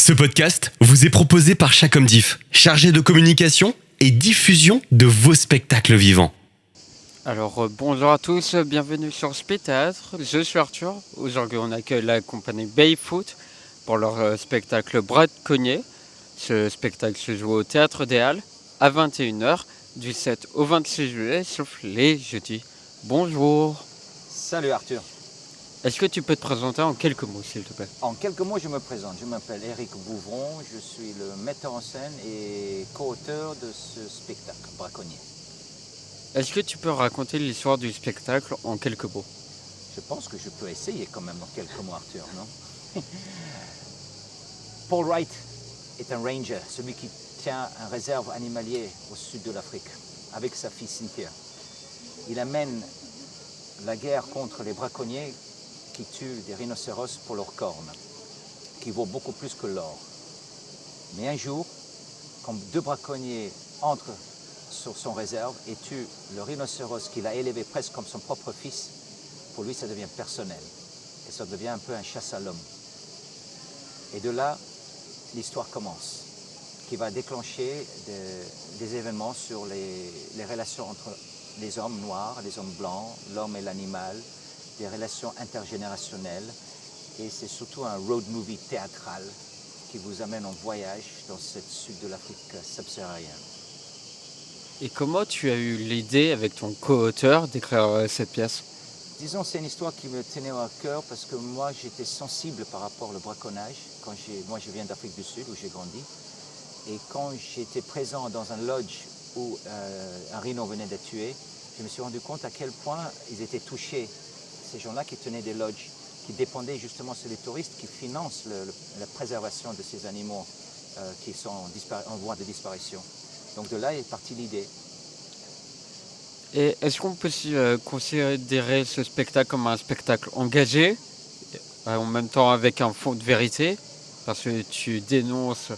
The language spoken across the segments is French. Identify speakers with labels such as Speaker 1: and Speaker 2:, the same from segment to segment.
Speaker 1: Ce podcast vous est proposé par Chacom Diff, chargé de communication et diffusion de vos spectacles vivants.
Speaker 2: Alors bonjour à tous, bienvenue sur Speed Théâtre, je suis Arthur. Aujourd'hui on accueille la compagnie Bayfoot pour leur spectacle Braconnier. Ce spectacle se joue au Théâtre des Halles à 21h du 7 au 26 juillet, sauf les jeudis. Bonjour.
Speaker 3: Salut Arthur.
Speaker 2: Est-ce que tu peux te présenter en quelques mots s'il te plaît?
Speaker 3: En quelques mots, je me présente. Je m'appelle Éric Bouvron, je suis le metteur en scène et co-auteur de ce spectacle, Braconnier.
Speaker 2: Est-ce que tu peux raconter l'histoire du spectacle en quelques mots?
Speaker 3: Je pense que je peux essayer quand même en quelques mots, Arthur, non? Paul Wright est un ranger, celui qui tient un réserve animalier au sud de l'Afrique, avec sa fille Cynthia. Il amène la guerre contre les braconniers qui tuent des rhinocéros pour leurs cornes, qui vaut beaucoup plus que l'or. Mais un jour, quand deux braconniers entrent sur son réserve et tuent le rhinocéros qu'il a élevé presque comme son propre fils, pour lui ça devient personnel. Et ça devient un peu un chasse à l'homme. Et de là, l'histoire commence, qui va déclencher des événements sur les relations entre les hommes noirs, les hommes blancs, l'homme et l'animal, des relations intergénérationnelles. Et c'est surtout un road movie théâtral qui vous amène en voyage dans cette sud de l'Afrique subsaharienne.
Speaker 2: Et comment tu as eu l'idée avec ton co-auteur d'écrire cette pièce?
Speaker 3: Disons, c'est une histoire qui me tenait à cœur parce que moi, j'étais sensible par rapport au braconnage. Moi, je viens d'Afrique du Sud, où j'ai grandi. Et quand j'étais présent dans un lodge où un rhino venait d'être tué, je me suis rendu compte à quel point ils étaient touchés. Ces gens-là qui tenaient des lodges, qui dépendaient justement sur les touristes, qui financent la préservation de ces animaux qui sont en voie de disparition. Donc de là est partie l'idée.
Speaker 2: Et est-ce qu'on peut considérer ce spectacle comme un spectacle engagé, en même temps avec un fond de vérité, parce que tu dénonces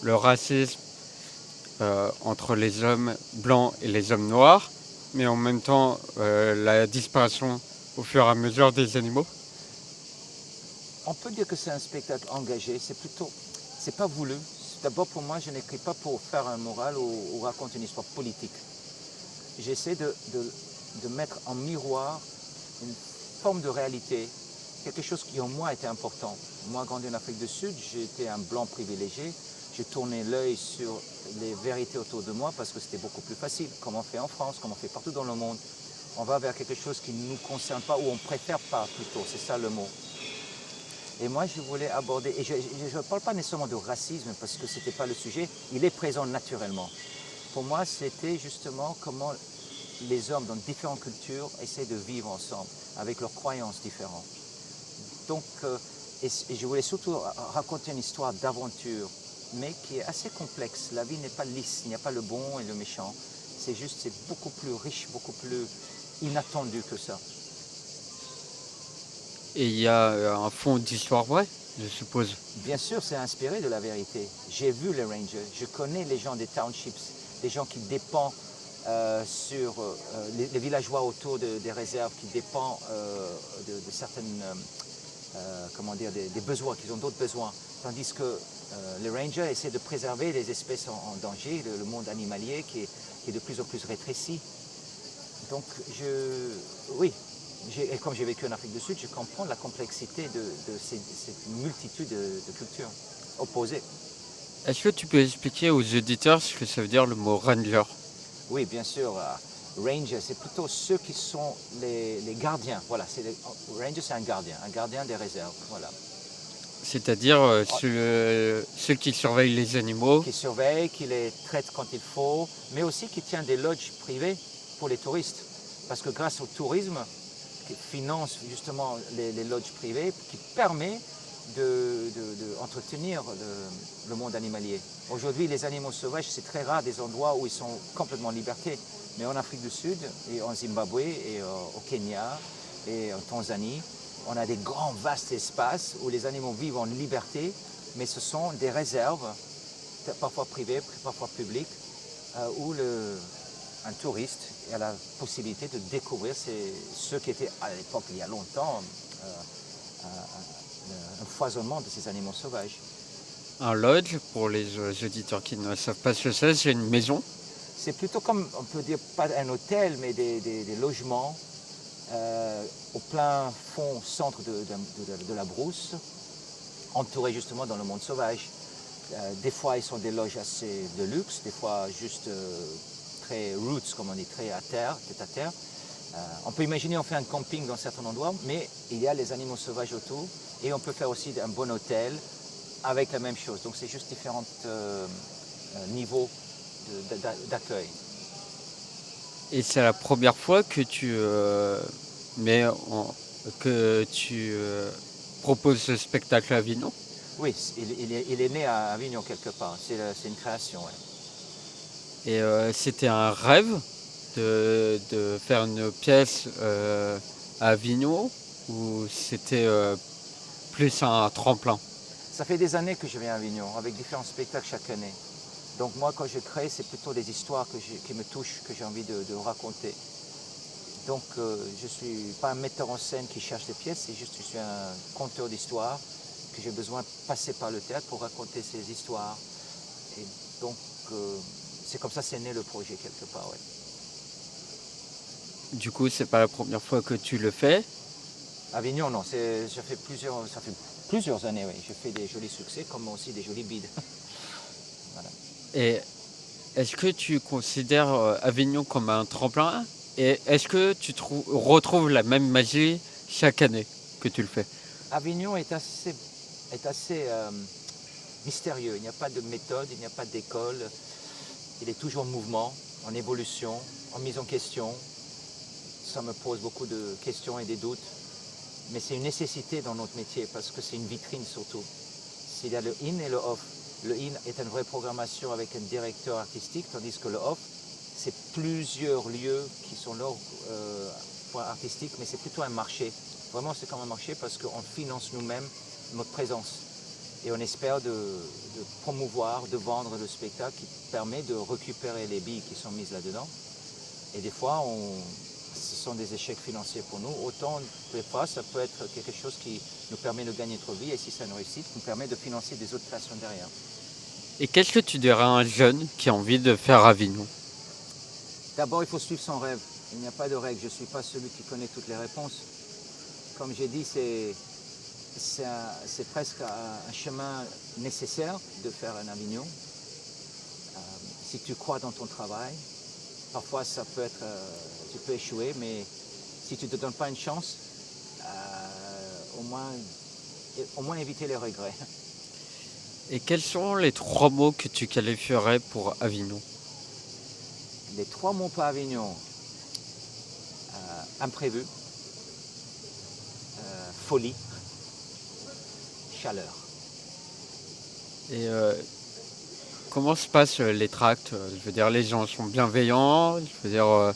Speaker 2: le racisme entre les hommes blancs et les hommes noirs, mais en même temps la disparition au fur et à mesure des animaux?
Speaker 3: On peut dire que c'est un spectacle engagé, c'est pas voulu. D'abord pour moi, je n'écris pas pour faire un moral ou raconter une histoire politique. J'essaie de mettre en miroir une forme de réalité, quelque chose qui en moi était important. Moi, grandi en Afrique du Sud, j'étais un blanc privilégié. J'ai tourné l'œil sur les vérités autour de moi parce que c'était beaucoup plus facile, comme on fait en France, comme on fait partout dans le monde. On va vers quelque chose qui ne nous concerne pas ou on préfère pas plutôt, c'est ça le mot. Et moi, je voulais aborder, et je ne parle pas nécessairement de racisme parce que ce n'était pas le sujet, il est présent naturellement. Pour moi, c'était justement comment les hommes dans différentes cultures essaient de vivre ensemble avec leurs croyances différentes. Donc, et je voulais surtout raconter une histoire d'aventure, mais qui est assez complexe. La vie n'est pas lisse, il n'y a pas le bon et le méchant. C'est beaucoup plus riche, beaucoup plus inattendu que ça.
Speaker 2: Et il y a un fond d'histoire vraie, je suppose.
Speaker 3: Bien sûr, c'est inspiré de la vérité. J'ai vu les rangers, je connais les gens des townships, les gens qui dépendent sur les villageois autour des réserves, qui dépendent de certaines, des besoins, qu'ils ont d'autres besoins. Tandis que les rangers essaient de préserver les espèces en danger, le monde animalier qui est de plus en plus rétréci. Donc, et comme j'ai vécu en Afrique du Sud, je comprends la complexité de cette multitude de cultures opposées.
Speaker 2: Est-ce que tu peux expliquer aux auditeurs ce que ça veut dire le mot ranger?
Speaker 3: Oui, bien sûr. Ranger, c'est plutôt ceux qui sont les gardiens. Voilà, Ranger, c'est un gardien des réserves. Voilà.
Speaker 2: C'est-à-dire ceux qui surveillent les animaux.
Speaker 3: Qui surveillent, qui les traitent quand il faut, mais aussi qui tiennent des lodges privés pour les touristes. Parce que grâce au tourisme, qui finance justement les lodges privés, qui permet d'entretenir le monde animalier. Aujourd'hui, les animaux sauvages, c'est très rare des endroits où ils sont complètement en liberté. Mais en Afrique du Sud, et en Zimbabwe, et au Kenya, et en Tanzanie, on a des grands, vastes espaces où les animaux vivent en liberté, mais ce sont des réserves, parfois privées, parfois publiques, où un touriste a la possibilité de découvrir ceux qui étaient à l'époque, il y a longtemps, un foisonnement de ces animaux sauvages.
Speaker 2: Un lodge, pour les auditeurs qui ne savent pas ce que c'est une maison.
Speaker 3: C'est plutôt comme, on peut dire, pas un hôtel, mais des logements au plein fond, centre de la brousse, entourés justement dans le monde sauvage. Des fois, ils sont des loges assez de luxe, des fois juste très roots, comme on dit, très à terre, tête à terre. On peut imaginer, on fait un camping dans certains endroits, mais il y a les animaux sauvages autour, et on peut faire aussi un bon hôtel avec la même chose. Donc c'est juste différents niveaux d'accueil.
Speaker 2: Et c'est la première fois que tu que tu proposes ce spectacle à Avignon.
Speaker 3: Oui, il est né à Avignon quelque part, c'est une création. Ouais.
Speaker 2: Et c'était un rêve de faire une pièce à Avignon ou c'était plus un tremplin?
Speaker 3: Ça fait des années que je viens à Avignon, avec différents spectacles chaque année. Donc moi, quand je crée, c'est plutôt des histoires qui me touchent, que j'ai envie de raconter. Donc je ne suis pas un metteur en scène qui cherche des pièces, c'est juste que je suis un conteur d'histoires, que j'ai besoin de passer par le théâtre pour raconter ces histoires. Et donc c'est comme ça c'est né le projet quelque part. Ouais.
Speaker 2: Du coup, c'est pas la première fois que tu le fais.
Speaker 3: Avignon, non, ça fait plusieurs années, oui. J'ai fait des jolis succès, comme aussi des jolis bides. Voilà.
Speaker 2: Et est-ce que tu considères Avignon comme un tremplin? Et est-ce que tu retrouves la même magie chaque année que tu le fais?
Speaker 3: Avignon est assez mystérieux. Il n'y a pas de méthode, il n'y a pas d'école. Il est toujours en mouvement, en évolution, en mise en question. Ça me pose beaucoup de questions et des doutes. Mais c'est une nécessité dans notre métier parce que c'est une vitrine surtout. S'il y a le in et le off. Le in est une vraie programmation avec un directeur artistique, tandis que le off, c'est plusieurs lieux qui sont là pour artistique, mais c'est plutôt un marché. Vraiment, c'est comme un marché parce qu'on finance nous-mêmes notre présence. Et on espère de promouvoir, de vendre le spectacle qui permet de récupérer les billes qui sont mises là-dedans. Et des fois, ce sont des échecs financiers pour nous. Autant des fois, ça peut être quelque chose qui nous permet de gagner notre vie et si c'est une réussite, nous permet de financer des autres créations derrière.
Speaker 2: Et qu'est-ce que tu dirais à un jeune qui a envie de faire Avignon?
Speaker 3: D'abord, il faut suivre son rêve. Il n'y a pas de règle. Je ne suis pas celui qui connaît toutes les réponses. Comme j'ai dit, c'est presque un chemin nécessaire de faire un Avignon. Si tu crois dans ton travail, parfois ça peut être, tu peux échouer, mais si tu ne te donnes pas une chance, au moins éviter les regrets.
Speaker 2: Et quels sont les 3 mots que tu qualifierais pour Avignon?
Speaker 3: Les 3 mots pour Avignon, imprévu, folie, chaleur.
Speaker 2: Et comment se passent les tracts? Je veux dire, les gens sont bienveillants, je veux dire,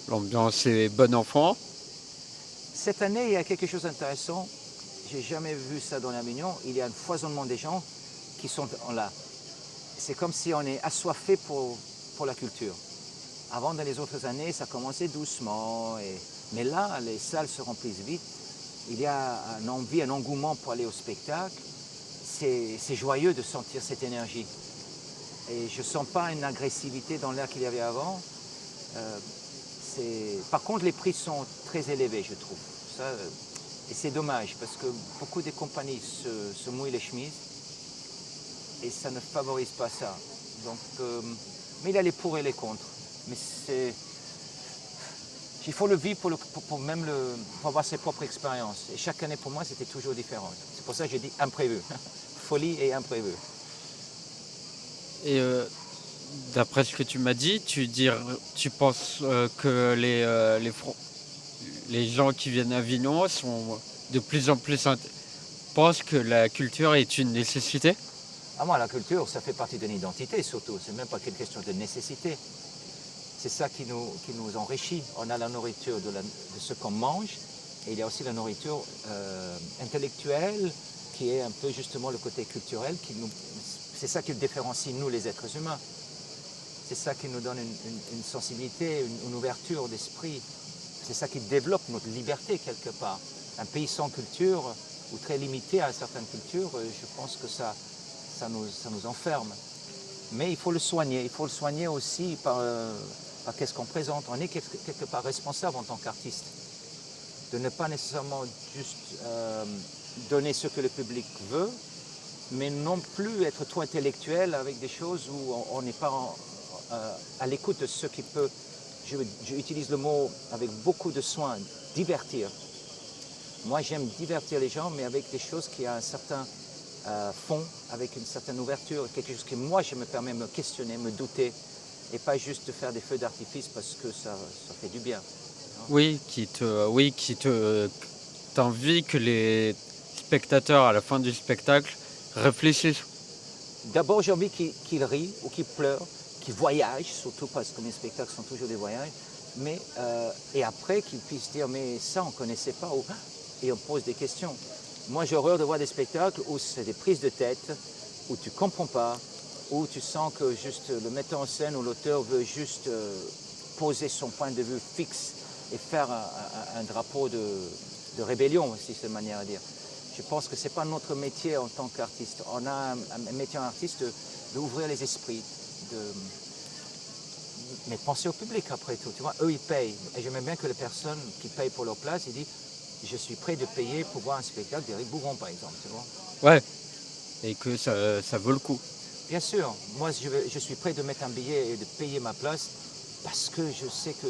Speaker 2: l'ambiance est bonne enfant.
Speaker 3: Cette année, il y a quelque chose d'intéressant. J'ai jamais vu ça dans l'Avignon. Il y a un foisonnement des gens qui sont là. C'est comme si on est assoiffé pour la culture. Avant, dans les autres années, ça commençait doucement. Mais là, les salles se remplissent vite. Il y a une envie, un engouement pour aller au spectacle. C'est joyeux de sentir cette énergie. Et je ne sens pas une agressivité dans l'air qu'il y avait avant. Par contre, les prix sont très élevés, je trouve. Ça, et c'est dommage, parce que beaucoup de compagnies se mouillent les chemises et ça ne favorise pas ça. Donc, mais il y a les pour et les contre. Mais il faut le vivre pour avoir ses propres expériences. Et chaque année, pour moi, c'était toujours différent. C'est pour ça que j'ai dit imprévu. Folie et imprévu.
Speaker 2: Et d'après ce que tu m'as dit, tu penses que les gens qui viennent à Avignon sont de plus en plus pensent que la culture est une nécessité?
Speaker 3: Ah, moi, la culture, ça fait partie de l'identité surtout. C'est même pas qu'une question de nécessité. C'est ça qui nous enrichit. On a la nourriture de ce qu'on mange et il y a aussi la nourriture intellectuelle qui est un peu justement le côté culturel. C'est ça qui nous différencie, nous, les êtres humains. C'est ça qui nous donne une sensibilité, une ouverture d'esprit. C'est ça qui développe notre liberté quelque part. Un pays sans culture ou très limité à certaines cultures, je pense que ça ça nous enferme. Mais il faut le soigner. Il faut le soigner aussi par qu'est-ce qu'on présente. On est quelque part responsable en tant qu'artiste. De ne pas nécessairement juste donner ce que le public veut, mais non plus être trop intellectuel avec des choses où on n'est pas à l'écoute de ce qui peut, j'utilise le mot avec beaucoup de soin, divertir. Moi, j'aime divertir les gens, mais avec des choses qui ont un certain fond, avec une certaine ouverture, quelque chose que moi, je me permets de me questionner, me douter, et pas juste de faire des feux d'artifice parce que ça fait du bien.
Speaker 2: Oui, t'envie que les spectateurs, à la fin du spectacle, réfléchissent.
Speaker 3: D'abord, j'ai envie qu'ils rient ou qu'ils pleurent, qu'ils voyagent, surtout parce que mes spectacles sont toujours des voyages, mais, et après qu'ils puissent dire « mais ça, on ne connaissait pas » et on pose des questions. Moi, j'ai horreur de voir des spectacles où c'est des prises de tête, où tu ne comprends pas, où tu sens que juste le metteur en scène ou l'auteur veut juste poser son point de vue fixe et faire un drapeau de rébellion, si c'est une manière à dire. Je pense que ce n'est pas notre métier en tant qu'artiste. On a un métier d'artiste d'ouvrir les esprits, mais penser au public après tout. Tu vois, eux, ils payent. Et j'aime bien que les personnes qui payent pour leur place, ils disent « je suis prêt de payer pour voir un spectacle d'Éric Bouvron, par exemple. » tu vois.
Speaker 2: Ouais, et que ça vaut le coup.
Speaker 3: Bien sûr, moi je suis prêt de mettre un billet et de payer ma place parce que je sais que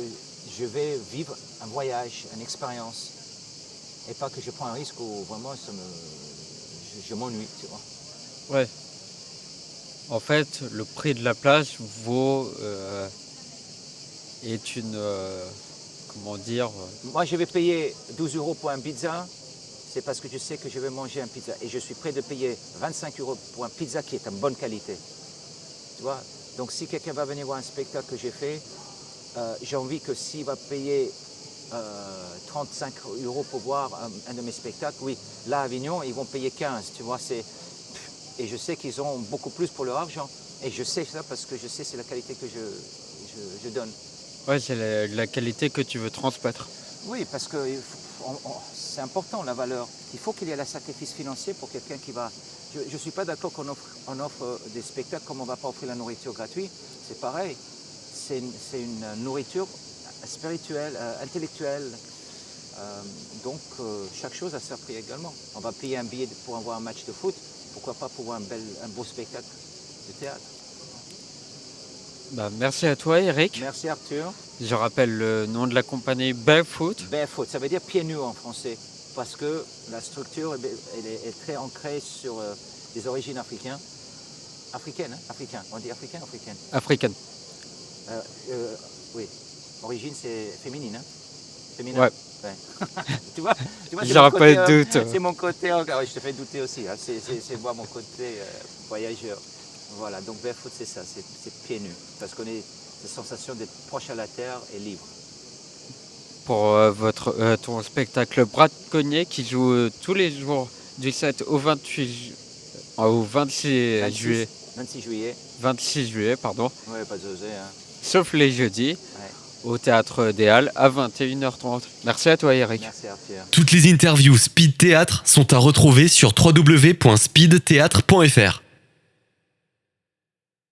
Speaker 3: je vais vivre un voyage, une expérience. Et pas que je prends un risque où vraiment je m'ennuie, tu vois.
Speaker 2: Ouais. En fait, le prix de la place est une... comment dire
Speaker 3: Moi, je vais payer 12 € pour un pizza, c'est parce que je sais que je vais manger un pizza. Et je suis prêt de payer 25 € pour un pizza qui est en bonne qualité. Tu vois? Donc, si quelqu'un va venir voir un spectacle que j'ai fait, j'ai envie que s'il va payer 35 € pour voir un de mes spectacles, oui, là à Avignon, ils vont payer 15, tu vois, et je sais qu'ils ont beaucoup plus pour leur argent, et je sais ça parce que je sais c'est la qualité que je donne.
Speaker 2: Ouais, c'est la qualité que tu veux transmettre.
Speaker 3: Oui, parce que c'est important la valeur. Il faut qu'il y ait le sacrifice financier pour quelqu'un qui va... Je ne suis pas d'accord qu'on offre des spectacles comme on ne va pas offrir la nourriture gratuite, c'est pareil. C'est une nourriture spirituelle, intellectuelle. Donc chaque chose a sa prix également. On va payer un billet pour voir un match de foot, pourquoi pas pour voir un beau spectacle de théâtre.
Speaker 2: Bah, merci à toi, Eric.
Speaker 3: Merci Arthur.
Speaker 2: Je rappelle le nom de la compagnie Barefoot.
Speaker 3: Barefoot, ça veut dire pieds nus en français, parce que la structure elle est très ancrée sur des origines africaines. Africaines, hein? Africain. On dit africaine, africaine.
Speaker 2: Africaine.
Speaker 3: Oui. Origine, c'est féminine, hein? Féminin.
Speaker 2: Ouais.
Speaker 3: tu vois
Speaker 2: j'aurais pas de doute.
Speaker 3: C'est mon côté, je te fais douter aussi, hein. C'est moi mon côté voyageur. Voilà, donc barefoot c'est ça, c'est pieds nus, parce qu'on a la sensation d'être proche à la terre et libre.
Speaker 2: Pour ton spectacle Braconnier qui joue tous les jours du 7 au 26 juillet.
Speaker 3: 26 juillet.
Speaker 2: 26 juillet, pardon.
Speaker 3: Ouais, pas osé, hein.
Speaker 2: Sauf les jeudis.
Speaker 3: Ouais.
Speaker 2: Au Théâtre des Halles à 21h30. Merci à toi, Eric.
Speaker 3: Merci Arthur.
Speaker 1: Toutes les interviews Speed Théâtre sont à retrouver sur www.speedtheatre.fr.